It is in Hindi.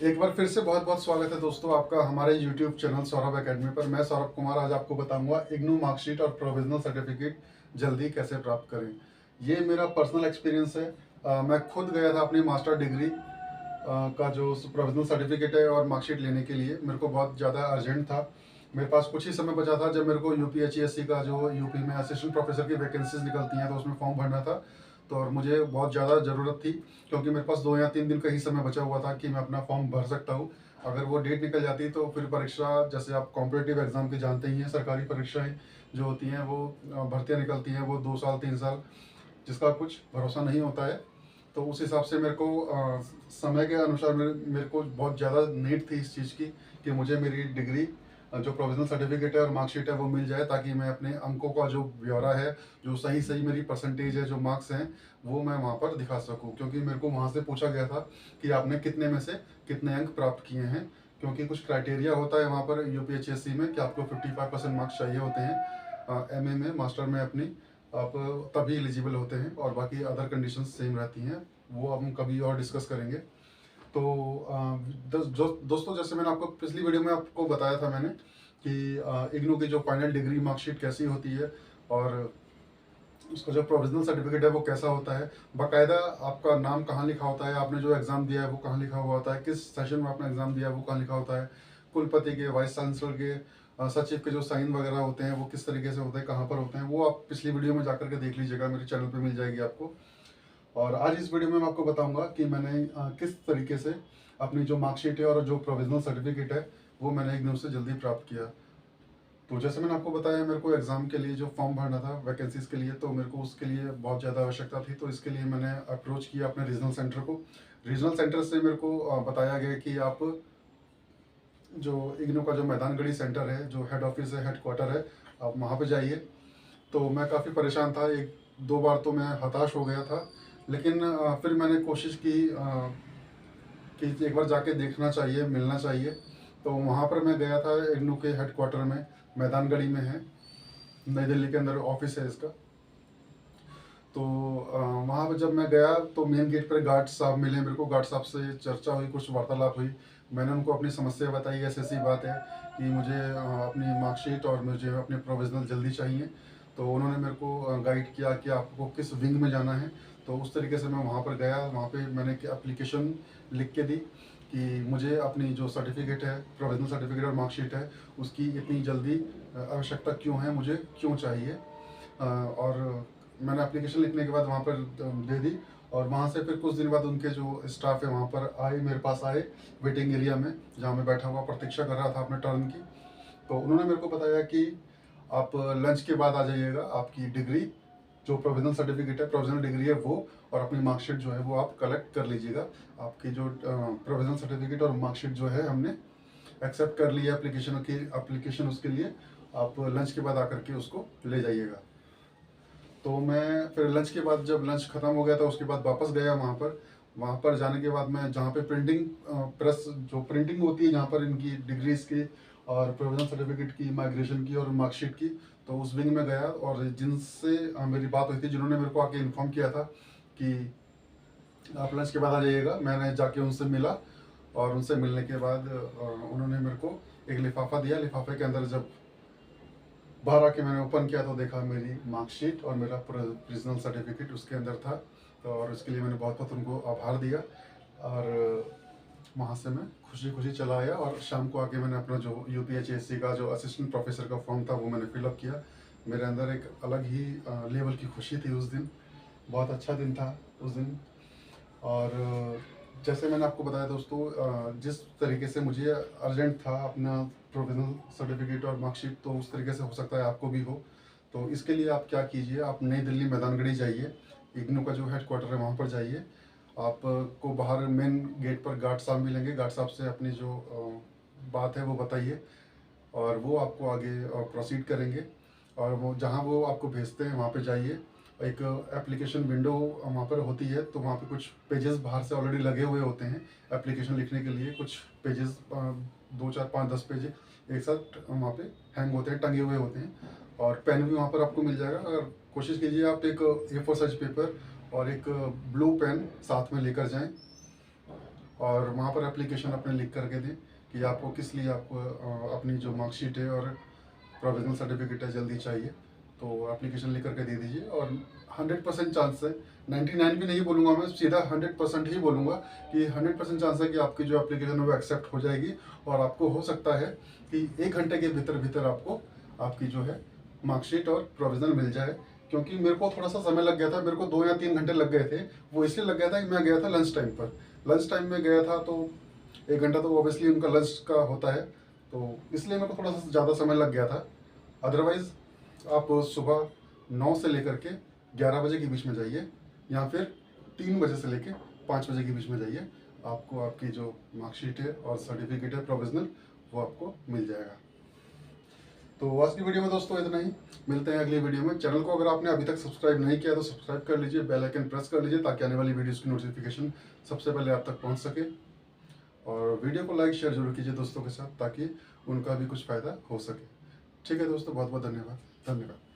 एक बार फिर से बहुत बहुत स्वागत है दोस्तों आपका हमारे YouTube चैनल सौरभ एकेडमी पर। मैं सौरभ कुमार आज आपको बताऊंगा इग्नू मार्कशीट और प्रोविजनल सर्टिफिकेट जल्दी कैसे प्राप्त करें। ये मेरा पर्सनल एक्सपीरियंस है। मैं खुद गया था अपनी मास्टर डिग्री का जो प्रोविजनल सर्टिफिकेट है और मार्कशीट लेने के लिए। मेरे को बहुत ज़्यादा अर्जेंट था, मेरे पास कुछ ही समय बचा था जब मेरे को UPHESC का जो यूपी में असिस्टेंट प्रोफेसर की वैकेंसीज निकलती हैं तो उसमें फॉर्म भरना था। तो और मुझे बहुत ज़्यादा ज़रूरत थी क्योंकि मेरे पास 2 या 3 दिन का ही समय बचा हुआ था कि मैं अपना फॉर्म भर सकता हूँ। अगर वो डेट निकल जाती तो फिर परीक्षा, जैसे आप कॉम्पिटिटिव एग्ज़ाम की जानते ही हैं, सरकारी परीक्षाएं जो होती हैं वो भर्तियाँ निकलती हैं, वो 2 साल 3 साल जिसका कुछ भरोसा नहीं होता है। तो उस हिसाब से मेरे को समय के अनुसार मेरे को बहुत ज़्यादा नीड थी इस चीज़ की कि मुझे मेरी डिग्री जो प्रोविजनल सर्टिफिकेट है और मार्कशीट है वो मिल जाए, ताकि मैं अपने अंकों का जो ब्यौरा है, जो सही सही मेरी परसेंटेज है, जो मार्क्स हैं, वो मैं वहाँ पर दिखा सकूँ। क्योंकि मेरे को वहाँ से पूछा गया था कि आपने कितने में से कितने अंक प्राप्त किए हैं, क्योंकि कुछ क्राइटेरिया होता है वहाँ पर UPHSC में कि आपको 55% मार्क्स चाहिए होते हैं MA में, मास्टर में अपनी, आप तभी एलिजिबल होते हैं, और बाकी अदर कंडीशंस सेम रहती हैं, वो हम कभी और डिस्कस करेंगे। तो दोस्तों, जैसे मैंने आपको पिछली वीडियो में आपको बताया था मैंने कि इग्नू की जो फाइनल डिग्री मार्कशीट कैसी होती है और उसका जो प्रोविजनल सर्टिफिकेट है वो कैसा होता है, बाकायदा आपका नाम कहाँ लिखा होता है, आपने जो एग्ज़ाम दिया है वो कहाँ लिखा हुआ होता है, किस सेशन में आपने एग्ज़ाम दिया है वो कहाँ लिखा होता है, कुलपति के, वाइस चांसलर के, सचिव के जो साइन वगैरह होते हैं वो किस तरीके से होते हैं, कहाँ पर होते हैं, वो आप पिछली वीडियो में जाकर के देख लीजिएगा, मेरे चैनल पर मिल जाएगी आपको। और आज इस वीडियो में मैं आपको बताऊंगा कि मैंने किस तरीके से अपनी जो मार्कशीट है और जो प्रोविजनल सर्टिफिकेट है वो मैंने इग्नू से जल्दी प्राप्त किया। तो जैसे मैंने आपको बताया, मेरे को एग्ज़ाम के लिए जो फॉर्म भरना था वैकेंसीज़ के लिए, तो मेरे को उसके लिए बहुत ज़्यादा आवश्यकता थी। तो इसके लिए मैंने अप्रोच किया अपने रीजनल सेंटर को। रीजनल सेंटर से मेरे को बताया गया कि आप जो इग्नू का जो मैदानगढ़ी सेंटर है, जो हेड ऑफिस है, हेड क्वार्टर है, आप वहाँ पर जाइए। तो मैं काफ़ी परेशान था, 1-2 बार तो मैं हताश हो गया था, लेकिन फिर मैंने कोशिश की कि एक बार जाके देखना चाहिए, मिलना चाहिए। तो वहाँ पर मैं गया था, इग्नू के हेड क्वार्टर में, मैदानगढ़ी में है, नई दिल्ली के अंदर ऑफिस है इसका। तो वहाँ पर जब मैं गया तो मेन गेट पर गार्ड साहब मिले मेरे को, गार्ड साहब से चर्चा हुई, कुछ वार्तालाप हुई। मैंने उनको अपनी समस्या बताई, ऐसी ऐसी बात है कि मुझे अपनी मार्कशीट और मुझे अपने प्रोविजनल जल्दी चाहिए। तो उन्होंने मेरे को गाइड किया कि आपको किस विंग में जाना है। तो उस तरीके से मैं वहाँ पर गया, वहाँ पे मैंने एप्लीकेशन लिख के दी कि मुझे अपनी जो सर्टिफिकेट है, प्रोविजनल सर्टिफिकेट और मार्कशीट है, उसकी इतनी जल्दी आवश्यकता क्यों है, मुझे क्यों चाहिए। और मैंने एप्लीकेशन लिखने के बाद वहाँ पर दे दी, और वहाँ से फिर कुछ दिन बाद उनके जो स्टाफ है वहाँ पर आए, मेरे पास आए वेटिंग एरिया में, जहाँ मैं बैठा हुआ प्रतीक्षा कर रहा था अपने टर्न की। तो उन्होंने मेरे को बताया कि आप लंच के बाद आ जाइएगा, आपकी डिग्री जो प्रोविजनल सर्टिफिकेट है, प्रोविजनल डिग्री है वो, और अपनी मार्कशीट जो है वो आप कलेक्ट कर लीजिएगा। आपकी जो प्रोविजनल सर्टिफिकेट और मार्कशीट जो है हमने एक्सेप्ट कर लिया एप्लीकेशन उसके लिए, आप लंच के बाद आकर के उसको ले जाइएगा। तो मैं फिर लंच के बाद, जब लंच ख़त्म हो गया था, उसके बाद वापस गया वहाँ पर। वहाँ पर जाने के बाद मैं जहाँ पे प्रिंटिंग प्रेस जो प्रिंटिंग होती है, जहाँ पर इनकी डिग्रीज की और प्रोविजनल सर्टिफिकेट की, माइग्रेशन की और मार्कशीट की, तो उस विंग में गया, और जिनसे मेरी बात हुई थी, जिन्होंने मेरे को आके इन्फॉर्म किया था कि आप लंच के बाद आ जाइएगा, मैंने जाके उनसे मिला। और उनसे मिलने के बाद उन्होंने मेरे को एक लिफाफा दिया। लिफाफे के अंदर जब बाहर आके मैंने ओपन किया तो देखा मेरी मार्कशीट और मेरा प्रोविजनल सर्टिफिकेट उसके अंदर था। तो और इसके लिए मैंने बहुत बहुत उनको आभार दिया, और वहाँ से मैं खुशी खुशी चला आया। और शाम को आके मैंने अपना जो UPHSC का जो असिस्टेंट प्रोफेसर का फॉर्म था वो मैंने फिलअप किया। मेरे अंदर एक अलग ही लेवल की खुशी थी उस दिन, बहुत अच्छा दिन था उस दिन। और जैसे मैंने आपको बताया दोस्तों, जिस तरीके से मुझे अर्जेंट था अपना प्रोविजनल सर्टिफिकेट और मार्कशीट, तो उस तरीके से हो सकता है आपको भी हो। तो इसके लिए आप क्या कीजिए, आप नई दिल्ली मैदानगढ़ी जाइए, इग्नू का जो हेड क्वार्टर है वहाँ पर जाइए। आपको बाहर मेन गेट पर गार्ड साहब मिलेंगे, गार्ड साहब से अपनी जो बात है वो बताइए, और वो आपको आगे प्रोसीड करेंगे। और वो जहाँ वो आपको भेजते हैं वहाँ पे जाइए। एक एप्लीकेशन विंडो वहाँ पर होती है, तो वहाँ पे कुछ पेजेस बाहर से ऑलरेडी लगे हुए होते हैं एप्लीकेशन लिखने के लिए। कुछ पेजेस 2 4 5 10 पेज एक साथ वहाँ पे हैंग होते हैं, टंगे हुए होते हैं, और पेन भी वहाँ पर आपको मिल जाएगा। अगर कोशिश कीजिए आप एक A4 साइज पेपर और एक ब्लू पेन साथ में लेकर जाएं। और वहाँ पर एप्लीकेशन अपने लिख करके दें कि आपको किस लिए आपको अपनी जो मार्कशीट है और प्रोविजनल सर्टिफिकेट है जल्दी चाहिए। तो एप्लीकेशन लिख करके दे दीजिए और 100% चांस है, 99 भी नहीं बोलूँगा मैं, सीधा 100% ही बोलूँगा कि 100% चांस है कि आपकी जो एप्लीकेशन है वो एक्सेप्ट हो जाएगी। और आपको हो सकता है कि 1 घंटे के भीतर भीतर आपको आपकी जो है मार्कशीट और प्रोविजनल मिल जाए। क्योंकि मेरे को थोड़ा सा समय लग गया था, मेरे को 2 या 3 घंटे लग गए थे। वो इसलिए लग गया था कि मैं गया था लंच टाइम पर, लंच टाइम में गया था, तो 1 घंटा तो ऑब्वियसली उनका लंच का होता है, तो इसलिए मेरे को थोड़ा सा ज़्यादा समय लग गया था। अदरवाइज़ आप सुबह 9 से लेकर के 11 बजे के बीच में जाइए, या फिर 3 बजे से लेकर 5 बजे के बीच में जाइए, आपको आपकी जो मार्कशीट है और सर्टिफिकेट है प्रोविजनल वो आपको मिल जाएगा। तो आज की वीडियो में दोस्तों इतना ही, मिलते हैं अगली वीडियो में। चैनल को अगर आपने अभी तक सब्सक्राइब नहीं किया तो सब्सक्राइब कर लीजिए, बेल आइकन प्रेस कर लीजिए ताकि आने वाली वीडियोस की नोटिफिकेशन सबसे पहले आप तक पहुंच सके। और वीडियो को लाइक शेयर जरूर कीजिए दोस्तों के साथ ताकि उनका भी कुछ फ़ायदा हो सके। ठीक है दोस्तों, बहुत बहुत धन्यवाद।